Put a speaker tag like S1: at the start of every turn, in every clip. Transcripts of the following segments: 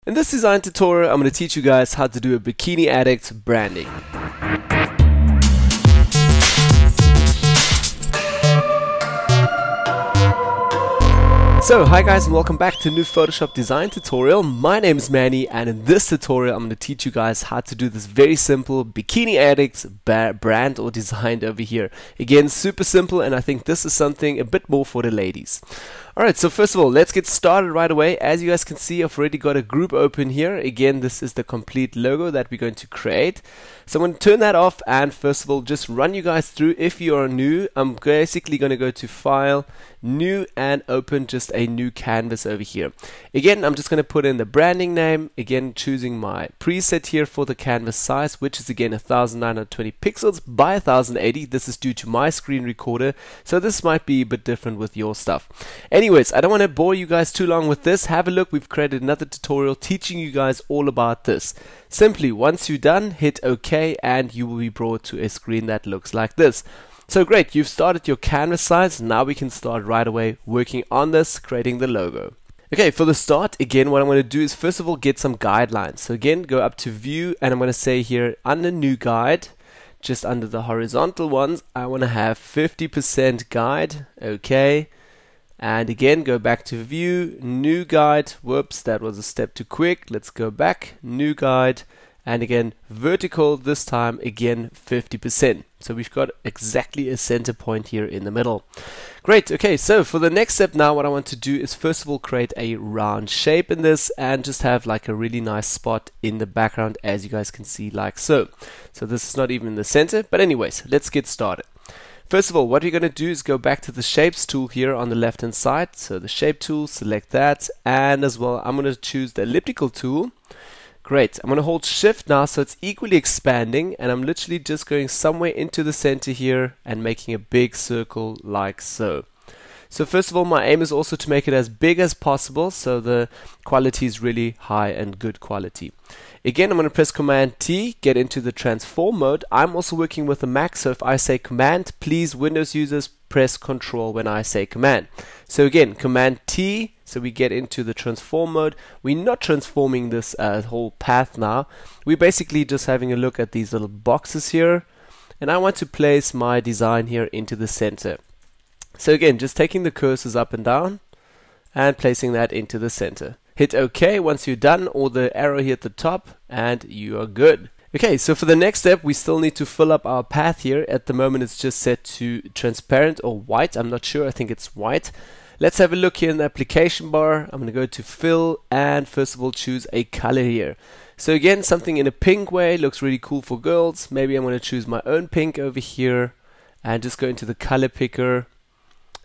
S1: In this design tutorial, I'm going to teach you guys how to do a Bikini Addict branding. So, hi guys and welcome back to a new Photoshop design tutorial. My name is Manny, and in this tutorial I'm going to teach you guys how to do this very simple Bikini Addict brand or design over here. Again, super simple, and I think this is something a bit more for the ladies. Alright, so first of all, let's get started right away. As you guys can see, I've already got a group open here. Again, this is the complete logo that we're going to create. So I'm going to turn that off, and first of all, just run you guys through. If you are new, I'm basically going to go to File, New, and open just a new canvas over here. Again, I'm just going to put in the branding name. Again, choosing my preset here for the canvas size, which is again 1920 pixels by 1080. This is due to my screen recorder, so this might be a bit different with your stuff. Anyways, I don't want to bore you guys too long with this. Have a look. We've created another tutorial teaching you guys all about this. Simply, once you're done, hit OK, and you will be brought to a screen that looks like this. So great, you've started your canvas size. Now we can start right away working on this, creating the logo. Okay, for the start, again, what I'm going to do is first of all get some guidelines. So again, go up to View, and I'm going to say here under New Guide, just under the horizontal ones, I want to have 50% guide. Okay. And again, go back to View, New Guide. Whoops, that was a step too quick. Let's go back, New Guide, and again, vertical, this time again 50%. So we've got exactly a center point here in the middle. Great, okay, so for the next step now, what I want to do is first of all create a round shape in this and just have like a really nice spot in the background, as you guys can see, like so. So this is not even in the center, but anyways, let's get started. First of all, what we're going to do is go back to the Shapes tool here on the left hand side. So the Shape tool, select that, and as well I'm going to choose the Elliptical tool. Great, I'm going to hold Shift now so it's equally expanding, and I'm literally just going somewhere into the center here and making a big circle like so. So first of all, my aim is also to make it as big as possible, so the quality is really high and good quality. Again, I'm going to press Command T, get into the transform mode. I'm also working with a Mac, so if I say Command, please Windows users press Control when I say Command. So again, Command T, so we get into the transform mode. We're not transforming this whole path now. We're basically just having a look at these little boxes here, and I want to place my design here into the center. So again, just taking the cursors up and down and placing that into the center. Hit OK once you're done, or the arrow here at the top, and you are good. Okay, so for the next step, we still need to fill up our path here. At the moment, it's just set to transparent or white. I'm not sure. I think it's white. Let's have a look here in the application bar. I'm going to go to Fill, and first of all, choose a color here. So again, something in a pink way looks really cool for girls. Maybe I'm going to choose my own pink over here and just go into the color picker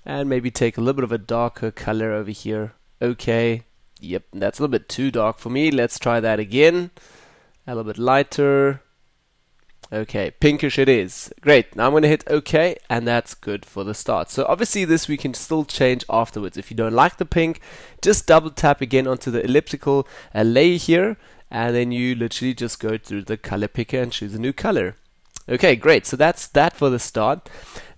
S1: and maybe take a little bit of a darker color over here. Okay. Yep, that's a little bit too dark for me. Let's try that again. A little bit lighter. Okay, pinkish it is. Great. Now I'm going to hit OK, and that's good for the start. So obviously this we can still change afterwards. If you don't like the pink, just double tap again onto the elliptical layer here, and then you literally just go through the color picker and choose a new color. Okay, great. So that's that for the start.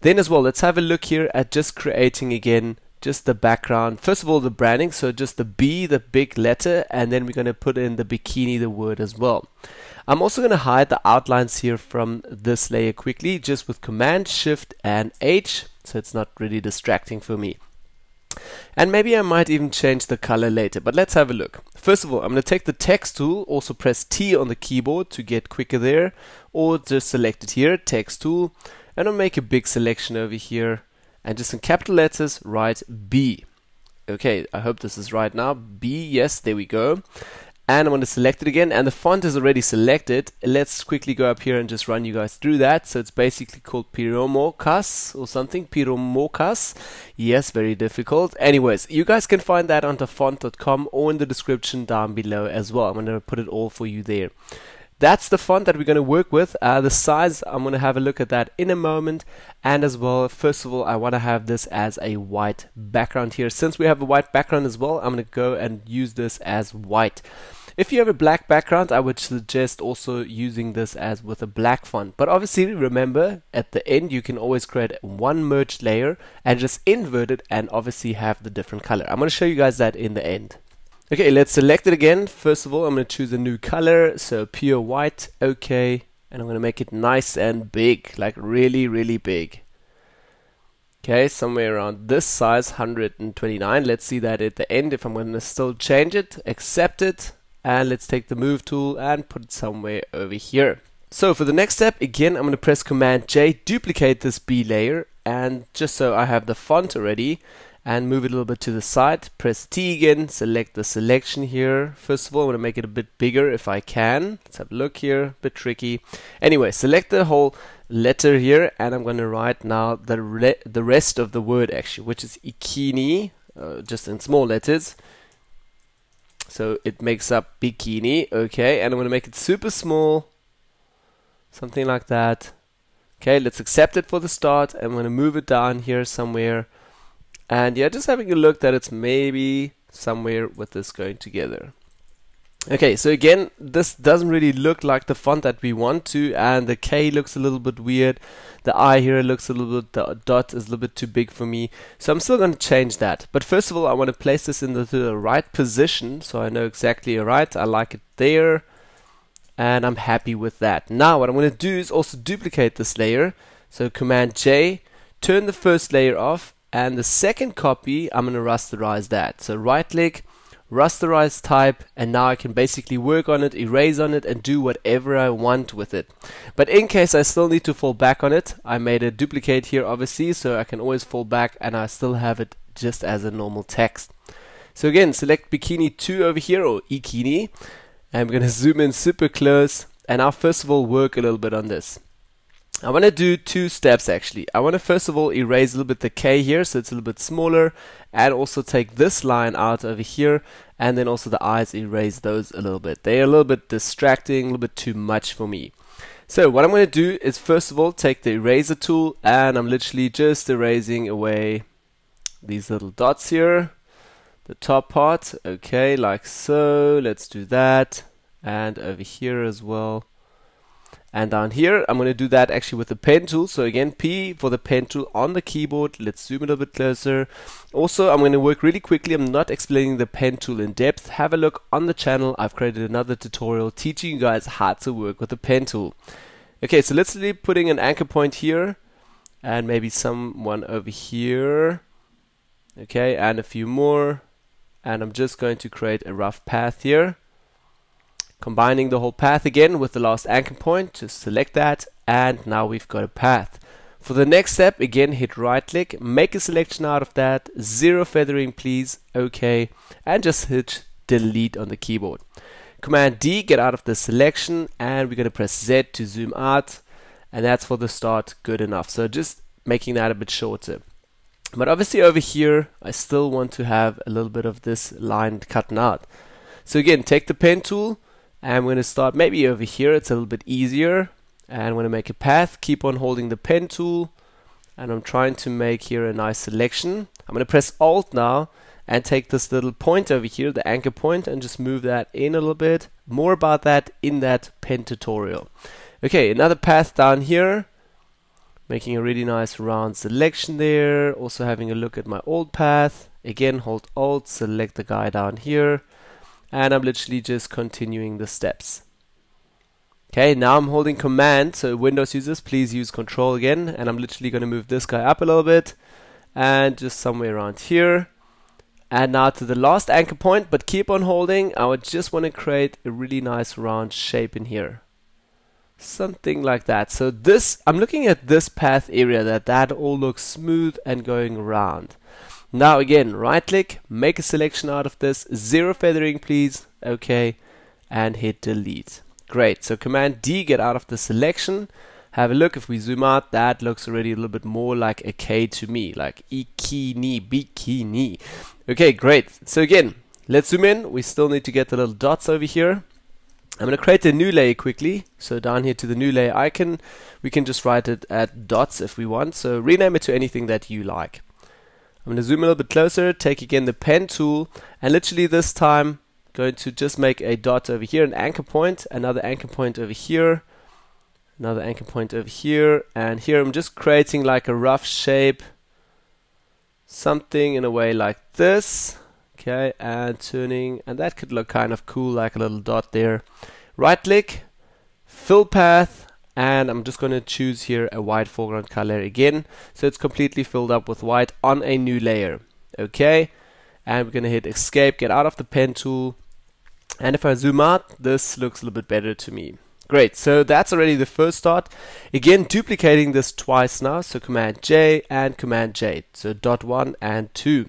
S1: Then as well, let's have a look here at just creating again just the background. First of all, the branding, so just the B, the big letter, and then we're going to put in the bikini, the word as well. I'm also going to hide the outlines here from this layer quickly, just with Command, Shift, and H, so it's not really distracting for me. And maybe I might even change the color later, but let's have a look. First of all, I'm going to take the text tool, also press T on the keyboard to get quicker there, or just select it here, text tool, and I'll make a big selection over here, and just in capital letters write B. Okay, I hope this is right now. B, yes, there we go. And I'm going to select it again, and the font is already selected. Let's quickly go up here and just run you guys through that. So it's basically called Pirmokas or something. Pirmokas. Yes, very difficult. Anyways, you guys can find that on font.com or in the description down below as well. I'm going to put it all for you there. That's the font that we're going to work with. The size, I'm going to have a look at that in a moment. And as well, first of all, I want to have this as a white background here. Since we have a white background as well, I'm going to go and use this as white. If you have a black background, I would suggest also using this as with a black font. But obviously, remember, at the end, you can always create one merged layer and just invert it and obviously have the different color. I'm going to show you guys that in the end. Okay, let's select it again. First of all, I'm going to choose a new color, so pure white, okay, and I'm going to make it nice and big, like really, really big. Okay, somewhere around this size, 129. Let's see that at the end if I'm going to still change it, accept it, and let's take the move tool and put it somewhere over here. So for the next step, again, I'm going to press Command J, duplicate this B layer, and just so I have the font already, and move it a little bit to the side. Press T again, select the selection here. First of all, I'm going to make it a bit bigger if I can. Let's have a look here, a bit tricky. Anyway, select the whole letter here, and I'm going to write now the rest of the word actually, which is Bikini, just in small letters. So it makes up Bikini, okay, and I'm going to make it super small, something like that. Okay, let's accept it for the start. I'm going to move it down here somewhere. And yeah, just having a look that it's maybe somewhere with this going together. Okay, so again, this doesn't really look like the font that we want to, and the K looks a little bit weird. The I here looks a little bit, the dot is a little bit too big for me. So I'm still going to change that. But first of all, I want to place this in the right position, so I know exactly right. I like it there, and I'm happy with that. Now what I'm going to do is also duplicate this layer. So Command J, turn the first layer off, and the second copy, I'm going to rasterize that. So right click, rasterize type, and now I can basically work on it, erase on it, and do whatever I want with it. But in case I still need to fall back on it, I made a duplicate here obviously, so I can always fall back and I still have it just as a normal text. So again, select Bikini 2 over here, or Bikini. I'm going to zoom in super close, and I'll first of all work a little bit on this. I want to do two steps actually. I want to first of all erase a little bit the K here, so it's a little bit smaller, and also take this line out over here, and then also the I's, erase those a little bit. They're a little bit distracting, a little bit too much for me. So what I'm going to do is first of all take the eraser tool, and I'm literally just erasing away these little dots here, the top part, okay, like so. Let's do that, and over here as well. And down here, I'm going to do that actually with the pen tool. So again, P for the pen tool on the keyboard. Let's zoom a little bit closer. Also, I'm going to work really quickly. I'm not explaining the pen tool in depth. Have a look on the channel. I've created another tutorial teaching you guys how to work with the pen tool. Okay, so let's be putting an anchor point here, and maybe someone over here. Okay, and a few more. And I'm just going to create a rough path here. Combining the whole path again with the last anchor point, just select that, and now we've got a path. For the next step, again hit right click, make a selection out of that, zero feathering please, okay, and just hit delete on the keyboard. Command D, get out of the selection, and we're going to press Z to zoom out, and that's for the start good enough. So just making that a bit shorter. But obviously over here, I still want to have a little bit of this line cut out. So again, take the pen tool, and I'm going to start maybe over here, it's a little bit easier, and I'm going to make a path, keep on holding the pen tool, and I'm trying to make here a nice selection. I'm going to press Alt now and take this little point over here, the anchor point, and just move that in a little bit. More about that in that pen tutorial. Okay, another path down here, making a really nice round selection there. Also having a look at my old path. Again, hold Alt, select the guy down here, and I'm literally just continuing the steps. Okay, now I'm holding Command, so Windows users, please use Control again, and I'm literally going to move this guy up a little bit, and just somewhere around here. And now to the last anchor point, but keep on holding. I would just want to create a really nice round shape in here. Something like that. So this, I'm looking at this path area, that all looks smooth and going around. Now again, right click, make a selection out of this, zero feathering please, okay, and hit delete. Great, so Command D, get out of the selection, have a look. If we zoom out, that looks already a little bit more like a K to me, like Bikini, Bikini. Okay, great. So again, let's zoom in. We still need to get the little dots over here. I'm going to create a new layer quickly. So down here to the new layer icon, we can just write it at dots if we want. So rename it to anything that you like. I'm going to zoom a little bit closer, take again the pen tool, and literally this time going to just make a dot over here, an anchor point, another anchor point over here, another anchor point over here, and here I'm just creating like a rough shape, something in a way like this. Okay, and turning, and that could look kind of cool, like a little dot there. Right click, fill path, and I'm just going to choose here a white foreground color again, so it's completely filled up with white on a new layer. Okay, and we're going to hit escape, get out of the pen tool, and if I zoom out, this looks a little bit better to me. Great, so that's already the first start. Again, duplicating this twice now, so Command J and Command J, so dot 1 and 2.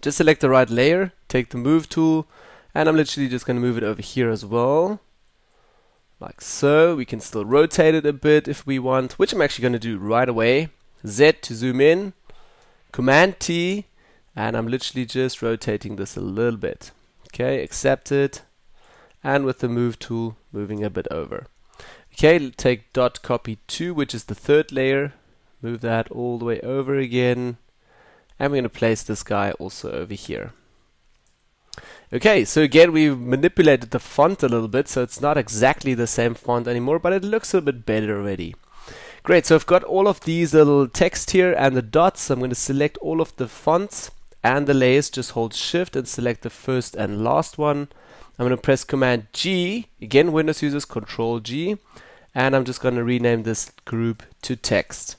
S1: Just select the right layer, take the move tool, and I'm literally just going to move it over here as well, like so. We can still rotate it a bit if we want, which I'm actually going to do right away. Z to zoom in, Command T, and I'm literally just rotating this a little bit. Okay, accept it, and with the move tool, moving a bit over. Okay, take dot copy 2, which is the third layer, move that all the way over again, and we're going to place this guy also over here. Okay, so again, we've manipulated the font a little bit, so it's not exactly the same font anymore, but it looks a bit better already. Great, so I've got all of these little text here and the dots. I'm going to select all of the fonts and the layers. Just hold shift and select the first and last one. I'm going to press Command G, again Windows users Control G, and I'm just going to rename this group to text.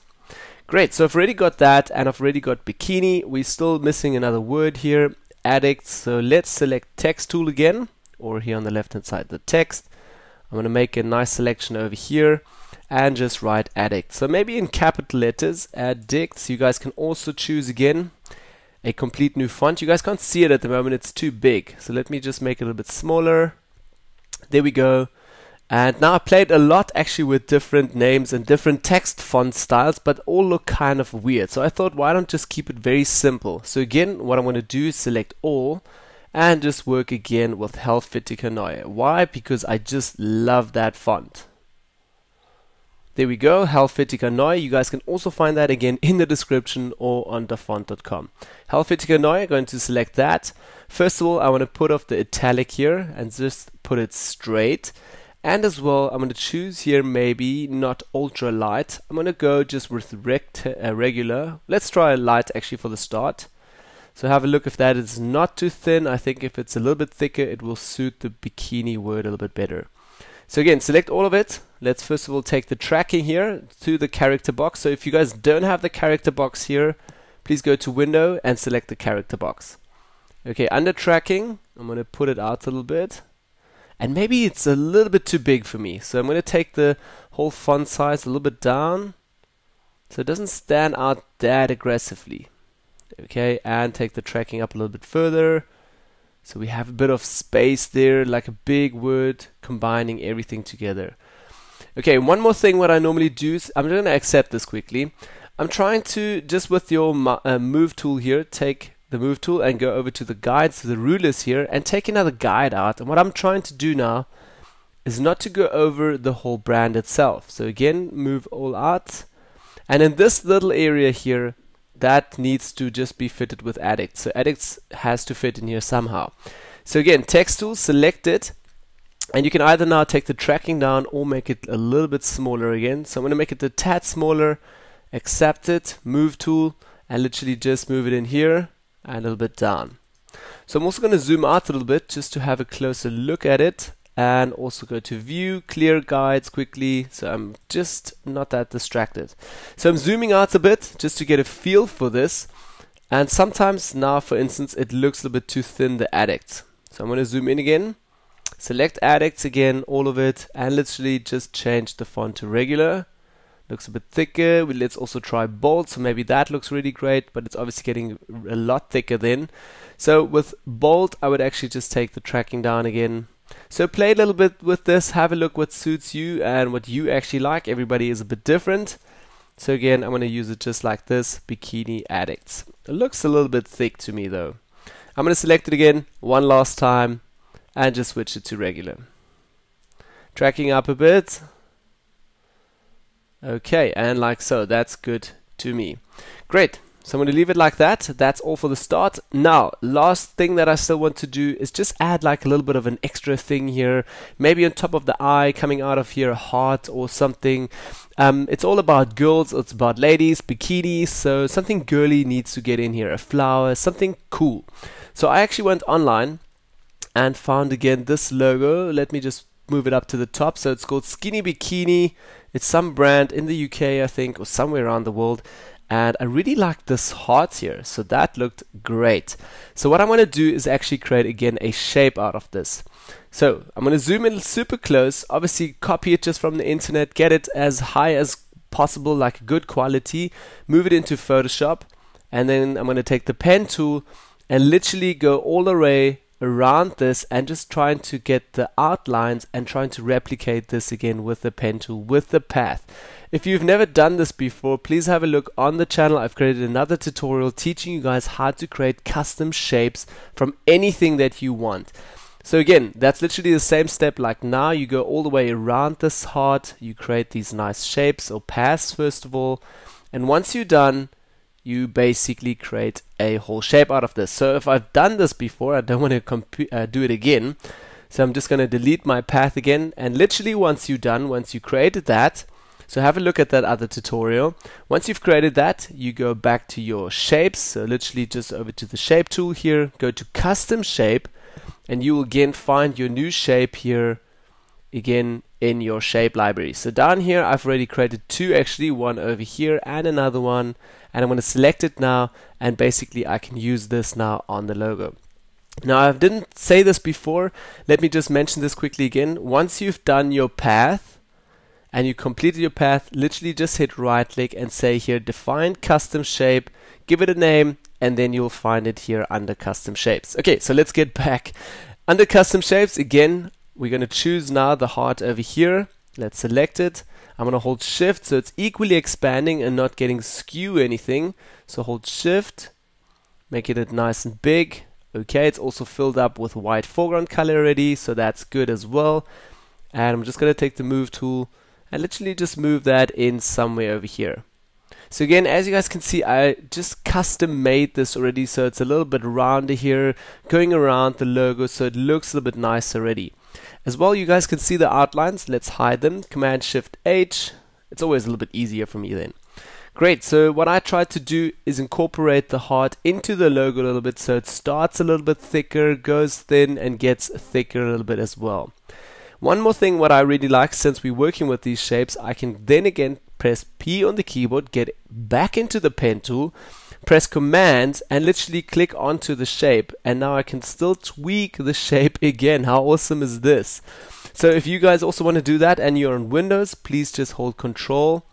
S1: Great, so I've already got that, and I've already got Bikini. We're still missing another word here, Addict, so let's select text tool again, or here on the left hand side the text. I'm going to make a nice selection over here and just write Addict. So maybe in capital letters, Addict. So you guys can also choose again a complete new font. You guys can't see it at the moment, it's too big. So let me just make it a little bit smaller. There we go. And now I played a lot actually with different names and different text font styles, but all look kind of weird. So I thought, why don't just keep it very simple? So again, what I'm going to do is select all and just work again with Helvetica Neue. Why? Because I just love that font. There we go, Helvetica Neue. You guys can also find that again in the description or on dafont.com. Helvetica Neue, going to select that. First of all, I want to put off the italic here and just put it straight. And as well, I'm going to choose here maybe not ultra light. I'm going to go just with regular. Let's try a light actually for the start. So have a look if that is not too thin. I think if it's a little bit thicker, it will suit the bikini word a little bit better. So again, select all of it. Let's first of all take the tracking here to the character box. So if you guys don't have the character box here, please go to Window and select the character box. Okay, under tracking, I'm going to put it out a little bit. And maybe it's a little bit too big for me. So I'm going to take the whole font size a little bit down so it doesn't stand out that aggressively. Okay, and take the tracking up a little bit further. So we have a bit of space there, like a big word, combining everything together. Okay, one more thing what I normally do is, I'm going to accept this quickly. I'm trying to, just with your move tool here, take the move tool and go over to the guides, to the rulers here, and take another guide out. And what I'm trying to do now is not to go over the whole brand itself. So again, move all out. And in this little area here, that needs to just be fitted with Addict. So Addict has to fit in here somehow. So again, text tool, select it, and you can either now take the tracking down or make it a little bit smaller again. So I'm going to make it a tad smaller, accept it, move tool, and literally just move it in here and a little bit down. So I'm also going to zoom out a little bit just to have a closer look at it, and also go to view, clear guides quickly, so I'm just not that distracted. So I'm zooming out a bit just to get a feel for this, and sometimes now, for instance, it looks a little bit too thin, the Addict. So I'm going to zoom in again, select Addict again, all of it, and literally just change the font to regular. Looks a bit thicker. Let's also try bold, so maybe that looks really great, but it's obviously getting a lot thicker then. So with bold, I would actually just take the tracking down again. So play a little bit with this, have a look what suits you and what you actually like. Everybody is a bit different. So again, I'm going to use it just like this, Bikini Addicts. It looks a little bit thick to me though. I'm going to select it again one last time and just switch it to regular. Tracking up a bit. Okay, and like so, that's good to me. Great. So I'm going to leave it like that. That's all for the start. Now, last thing that I still want to do is just add like a little bit of an extra thing here. Maybe on top of the eye, coming out of here, a heart or something. It's all about girls, it's about ladies, bikinis. So something girly needs to get in here. A flower, something cool. So I actually went online and found again this logo. Let me just move it up to the top. So it's called Skinny Bikini. It's some brand in the UK, I think, or somewhere around the world. And I really like this heart here, so that looked great. So what I'm going to do is actually create again a shape out of this. So I'm going to zoom in super close, obviously copy it just from the internet, get it as high as possible, like good quality, move it into Photoshop, and then I'm going to take the pen tool and literally go all the way around this and just trying to get the outlines and trying to replicate this again with the pen tool, with the path. If you've never done this before, please have a look on the channel. I've created another tutorial teaching you guys how to create custom shapes from anything that you want. So again, that's literally the same step. Like now you go all the way around this heart, you create these nice shapes or paths first of all, and once you're done, you basically create a whole shape out of this. So if I've done this before, I don't want to do it again. So I'm just going to delete my path again, and literally once you're done, once you created that, so have a look at that other tutorial. Once you've created that, you go back to your shapes. So literally just over to the shape tool here, go to custom shape, and you will again find your new shape here again in your shape library. So down here I've already created two, actually, one over here and another one, and I'm going to select it now, and basically I can use this now on the logo. Now I didn't say this before, let me just mention this quickly again. Once you've done your path and you completed your path, literally just hit right click and say here define custom shape, give it a name, and then you'll find it here under custom shapes. Okay, so let's get back. Under custom shapes, again, we're going to choose now the heart over here. Let's select it. I'm going to hold shift so it's equally expanding and not getting skew anything. So hold shift, make it nice and big. Okay, it's also filled up with white foreground color already, so that's good as well. And I'm just going to take the move tool and literally just move that in somewhere over here. So again, as you guys can see, I just custom made this already, so it's a little bit rounder here, going around the logo, so it looks a little bit nice already. As well, you guys can see the outlines. Let's hide them. Command Shift H. It's always a little bit easier for me then. Great, so what I tried to do is incorporate the heart into the logo a little bit, so it starts a little bit thicker, goes thin, and gets thicker a little bit as well. One more thing what I really like, since we're working with these shapes, I can then again press P on the keyboard, get back into the pen tool, press Command, and literally click onto the shape, and now I can still tweak the shape again. How awesome is this? So if you guys also want to do that and you're on Windows, please just hold Control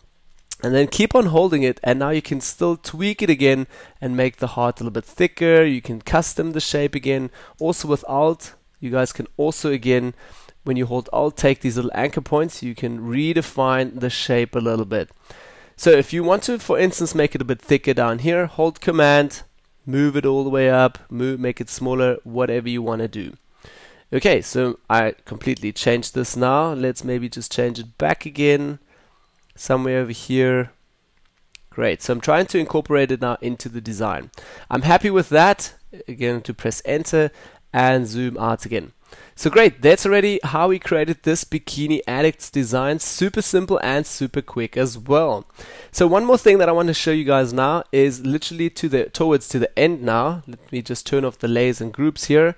S1: and then keep on holding it, and now you can still tweak it again and make the heart a little bit thicker. You can custom the shape again. Also with Alt, you guys can also again, when you hold Alt, take these little anchor points, you can redefine the shape a little bit. So if you want to, for instance, make it a bit thicker down here, hold Command, move it all the way up, make it smaller, whatever you want to do. Okay, so I completely changed this now. Let's maybe just change it back again, somewhere over here. Great, so I'm trying to incorporate it now into the design. I'm happy with that. Again, to press Enter and zoom out again. So great, that's already how we created this Bikini Addicts design. Super simple and super quick as well. So one more thing that I want to show you guys now is literally towards the end now. Let me just turn off the layers and groups here.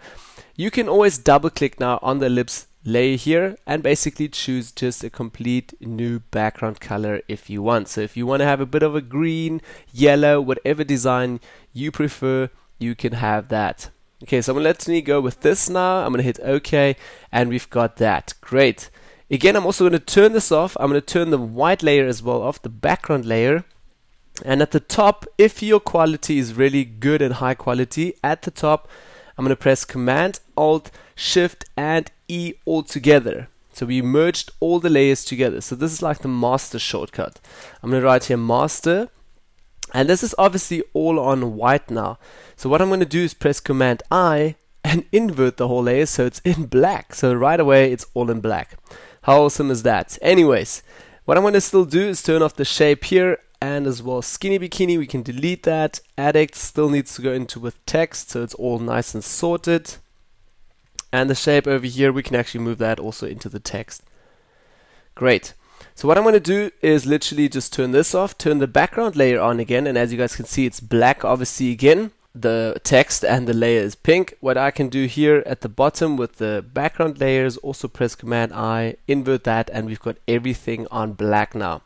S1: You can always double click now on the ellipse layer here and basically choose just a complete new background color if you want. So if you want to have a bit of a green, yellow, whatever design you prefer, you can have that. Okay, so I'm going to let me go with this now. I'm going to hit OK, and we've got that. Great. Again, I'm also going to turn this off. I'm going to turn the white layer as well off, the background layer. And at the top, if your quality is really good and high quality, at the top, I'm going to press Command, Alt, Shift, and E all together. So we merged all the layers together. So this is like the master shortcut. I'm going to write here master. And this is obviously all on white now. So what I'm going to do is press Command I and invert the whole layer so it's in black. So right away it's all in black. How awesome is that? Anyways, what I'm going to still do is turn off the shape here and as well Skinny Bikini, we can delete that. Addict still needs to go into with text, so it's all nice and sorted. And the shape over here, we can actually move that also into the text. Great. So what I'm going to do is literally just turn this off, turn the background layer on again, and as you guys can see, it's black obviously again. The text and the layer is pink. What I can do here at the bottom with the background layers, also press Command I, invert that, and we've got everything on black now.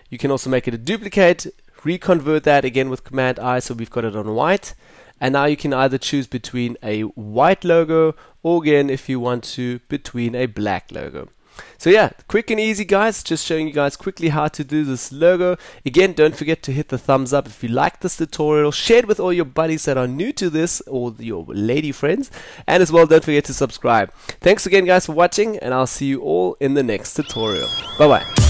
S1: You can also make it a duplicate, reconvert that again with Command I, so we've got it on white. And now you can either choose between a white logo or again, if you want to, between a black logo. So yeah, quick and easy guys, just showing you guys quickly how to do this logo. Again, don't forget to hit the thumbs up if you like this tutorial, share it with all your buddies that are new to this or your lady friends, and as well don't forget to subscribe. Thanks again guys for watching, and I'll see you all in the next tutorial. Bye bye.